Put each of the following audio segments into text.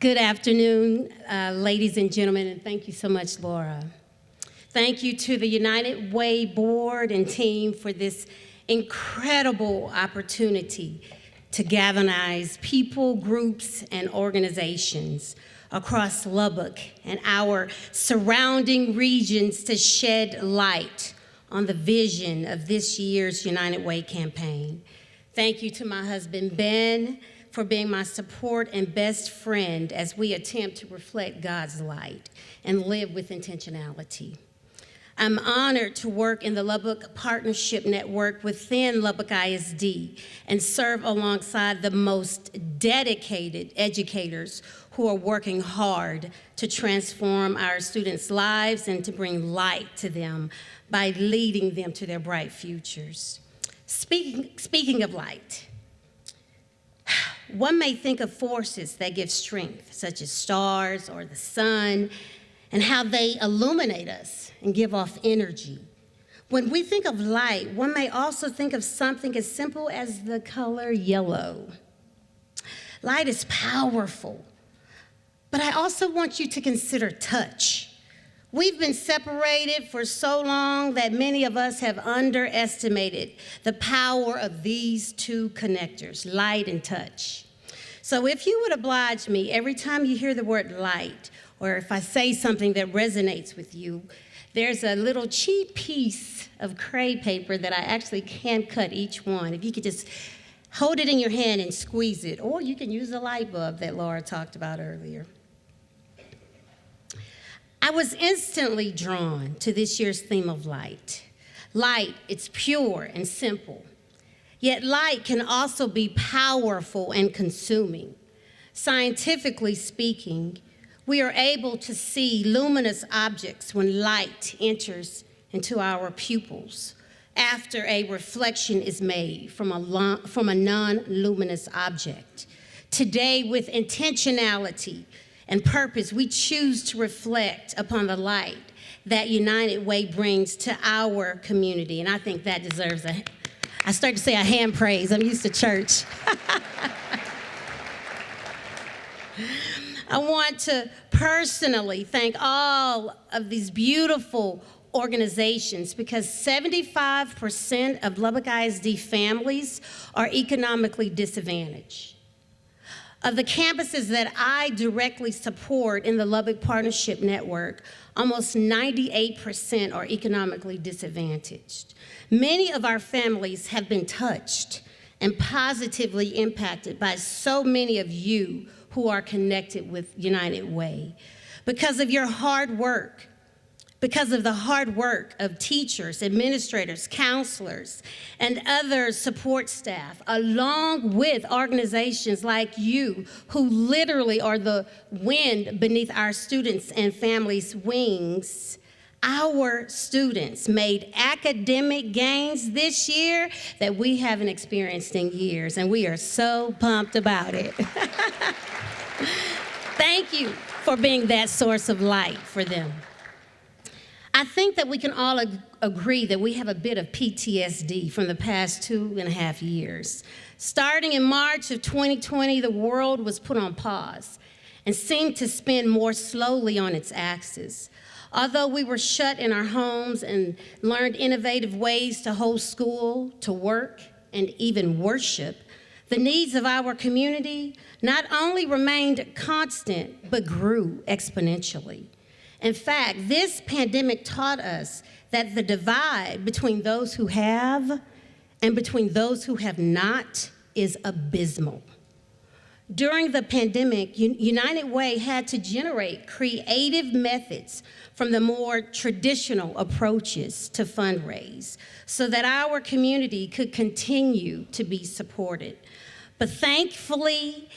Good afternoon, ladies and gentlemen, and thank you so much, Laura. Thank you to the United Way board and team for this incredible opportunity to galvanize people, groups, and organizations across Lubbock and our surrounding regions to shed light on the vision of this year's United Way campaign. Thank you to my husband, Ben, for being my support and best friend as we attempt to reflect God's light and live with intentionality. I'm honored to work in the Lubbock Partnership Network within Lubbock ISD and serve alongside the most dedicated educators who are working hard to transform our students' lives and to bring light to them by leading them to their bright futures. Speaking of light, one may think of forces that give strength, such as stars or the sun, and how they illuminate us and give off energy. When we think of light, one may also think of something as simple as the color yellow. Light is powerful, but I also want you to consider touch. We've been separated for so long that many of us have underestimated the power of these two connectors, light and touch. So if you would oblige me, every time you hear the word light, or if I say something that resonates with you, there's a little cheap piece of crepe paper that I actually hand cut each one. If you could just hold it in your hand and squeeze it, or you can use the light bulb that Laura talked about earlier. I was instantly drawn to this year's theme of light. Light, it's pure and simple. Yet light can also be powerful and consuming. Scientifically speaking, we are able to see luminous objects when light enters into our pupils after a reflection is made from a non-luminous object. Today, with intentionality and purpose, we choose to reflect upon the light that United Way brings to our community. And I think that deserves I start to say a hand praise. I'm used to church. I want to personally thank all of these beautiful organizations because 75% of Lubbock ISD families are economically disadvantaged. Of the campuses that I directly support in the Lubbock Partnership Network, almost 98% are economically disadvantaged. Many of our families have been touched and positively impacted by so many of you who are connected with United Way. Because of your hard work, because of the hard work of teachers, administrators, counselors, and other support staff, along with organizations like you who literally are the wind beneath our students' and families' wings, our students made academic gains this year that we haven't experienced in years, and we are so pumped about it. Thank you for being that source of light for them. I think that we can all agree that we have a bit of PTSD from the past 2.5 years. Starting in March of 2020, the world was put on pause and seemed to spin more slowly on its axis. Although we were shut in our homes and learned innovative ways to hold school, to work, and even worship, the needs of our community not only remained constant, but grew exponentially. In fact, this pandemic taught us that the divide between those who have and between those who have not is abysmal. During the pandemic, United Way had to generate creative methods from the more traditional approaches to fundraise so that our community could continue to be supported. But thankfully,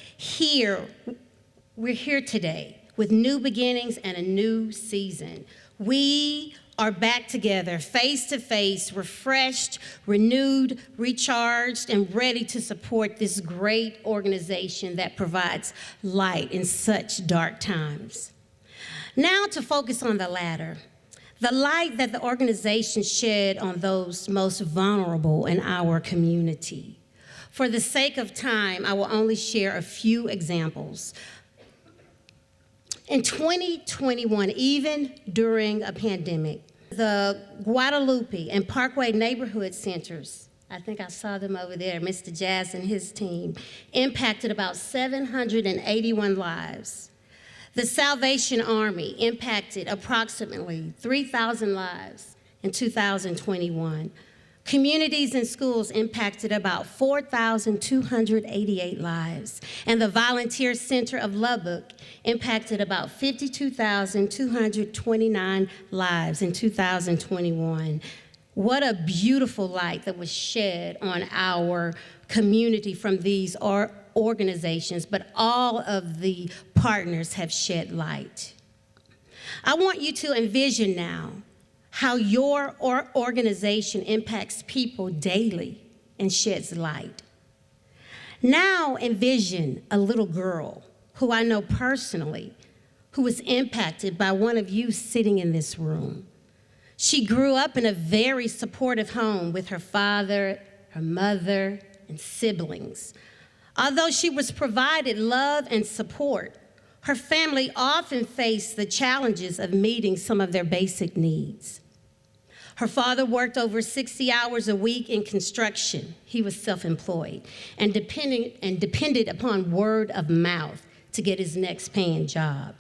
we're here today with new beginnings and a new season. We are back together, face to face, refreshed, renewed, recharged, and ready to support this great organization that provides light in such dark times. Now to focus on the latter, the light that the organization shed on those most vulnerable in our community. For the sake of time, I will only share a few examples. In 2021, even during a pandemic, the Guadalupe and Parkway neighborhood centers, I think I saw them over there, Mr. Jazz and his team, impacted about 781 lives. The Salvation Army impacted approximately 3,000 lives in 2021. Communities and schools impacted about 4,288 lives. And the Volunteer Center of Lubbock impacted about 52,229 lives in 2021. What a beautiful light that was shed on our community from these organizations, but all of the partners have shed light. I want you to envision now how your organization impacts people daily and sheds light. Now envision a little girl who I know personally who was impacted by one of you sitting in this room. She grew up in a very supportive home with her father, her mother, and siblings. Although she was provided love and support, her family often faced the challenges of meeting some of their basic needs. Her father worked over 60 hours a week in construction. He was self-employed and depended upon word of mouth to get his next paying job.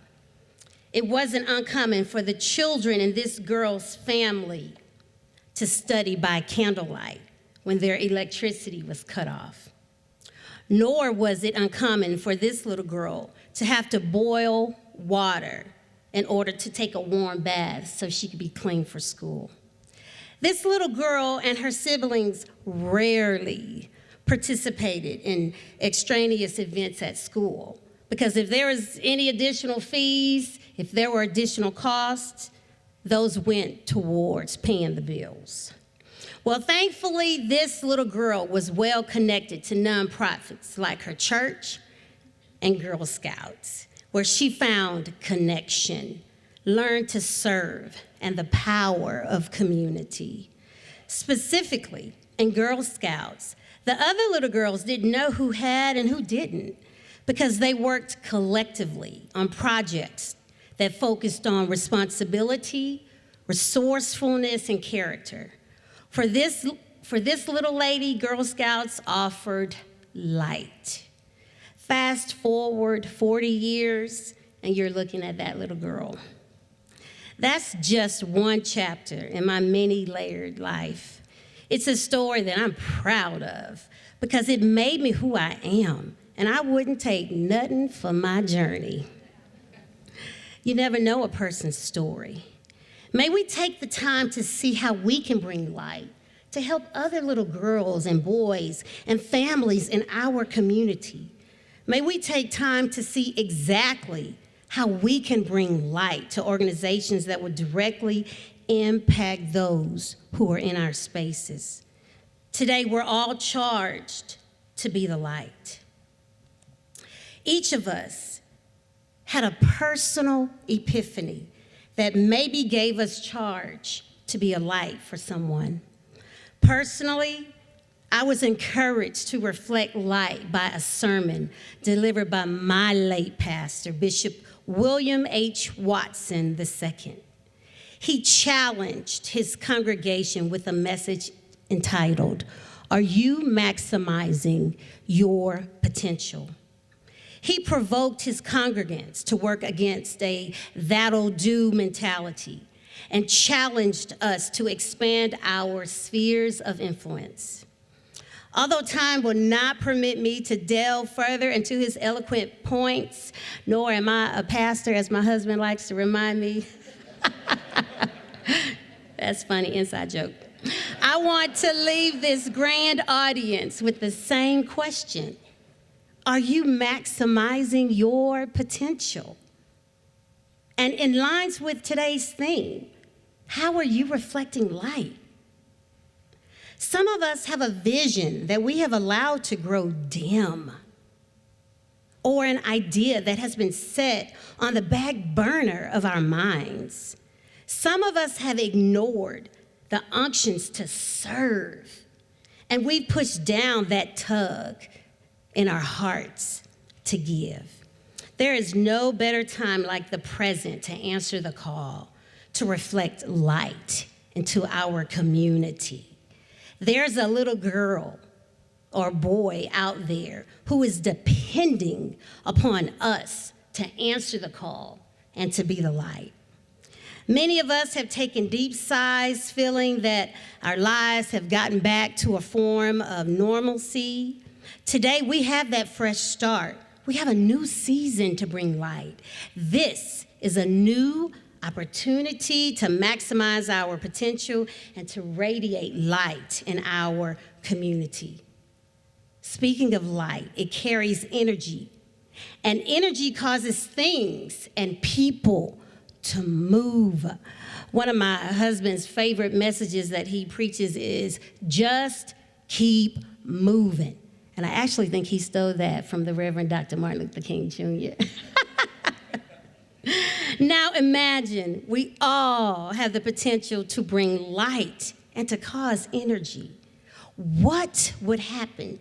It wasn't uncommon for the children in this girl's family to study by candlelight when their electricity was cut off. Nor was it uncommon for this little girl to have to boil water in order to take a warm bath so she could be clean for school. This little girl and her siblings rarely participated in extraneous events at school because if there was any additional fees, if there were additional costs, those went towards paying the bills. Well, thankfully, this little girl was well connected to nonprofits like her church and Girl Scouts, where she found connection, learned to serve, and the power of community. Specifically, in Girl Scouts, the other little girls didn't know who had and who didn't because they worked collectively on projects that focused on responsibility, resourcefulness, and character. For this little lady, Girl Scouts offered light. Fast forward 40 years, and you're looking at that little girl. That's just one chapter in my many-layered life. It's a story that I'm proud of because it made me who I am, and I wouldn't take nothing for my journey. You never know a person's story. May we take the time to see how we can bring light to help other little girls and boys and families in our community. May we take time to see exactly how we can bring light to organizations that would directly impact those who are in our spaces. Today, we're all charged to be the light. Each of us had a personal epiphany that maybe gave us charge to be a light for someone. Personally, I was encouraged to reflect light by a sermon delivered by my late pastor, Bishop William H. Watson II. He challenged his congregation with a message entitled, "Are you maximizing your potential?" He provoked his congregants to work against a that'll do mentality and challenged us to expand our spheres of influence. Although time will not permit me to delve further into his eloquent points, nor am I a pastor, as my husband likes to remind me. That's funny, inside joke. I want to leave this grand audience with the same question. Are you maximizing your potential? And in lines with today's theme, how are you reflecting light? Some of us have a vision that we have allowed to grow dim, or an idea that has been set on the back burner of our minds. Some of us have ignored the unctions to serve, and we've pushed down that tug in our hearts to give. There is no better time like the present to answer the call, to reflect light into our community. There's a little girl or boy out there who is depending upon us to answer the call and to be the light. Many of us have taken deep sighs, feeling that our lives have gotten back to a form of normalcy. Today, we have that fresh start. We have a new season to bring light. This is a new opportunity to maximize our potential and to radiate light in our community. Speaking of light, it carries energy, and energy causes things and people to move. One of my husband's favorite messages that he preaches is just keep moving. And I actually think he stole that from the Reverend Dr. Martin Luther King Jr. Now imagine we all have the potential to bring light and to cause energy. What would happen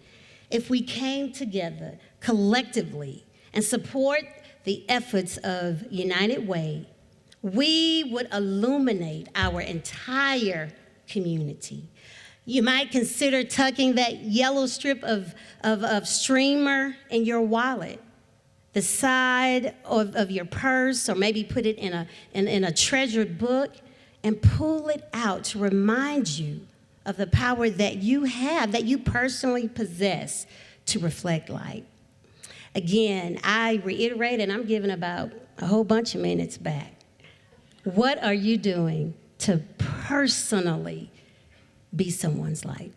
if we came together collectively and support the efforts of United Way? We would illuminate our entire community. You might consider tucking that yellow strip of streamer in your wallet, the side of your purse, or maybe put it in a treasured book, and pull it out to remind you of the power that you have, that you personally possess to reflect light. Again, I reiterate, and I'm giving about a whole bunch of minutes back. What are you doing to personally be someone's light?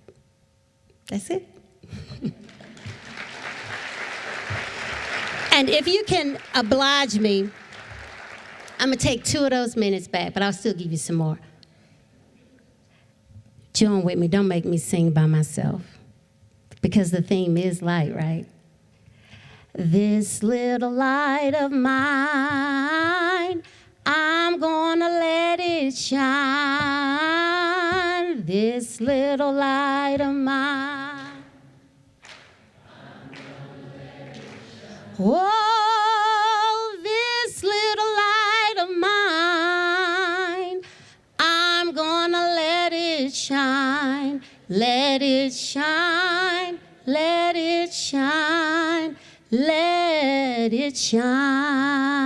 That's it. And if you can oblige me, I'm going to take 2 of those minutes back, but I'll still give you some more. Join with me. Don't make me sing by myself, because the theme is light, right? This little light of mine, I'm gonna let it shine. This little light of mine, I'm gonna let it shine. Oh, this little light of mine, I'm gonna let it shine. Let it shine, let it shine, let it shine.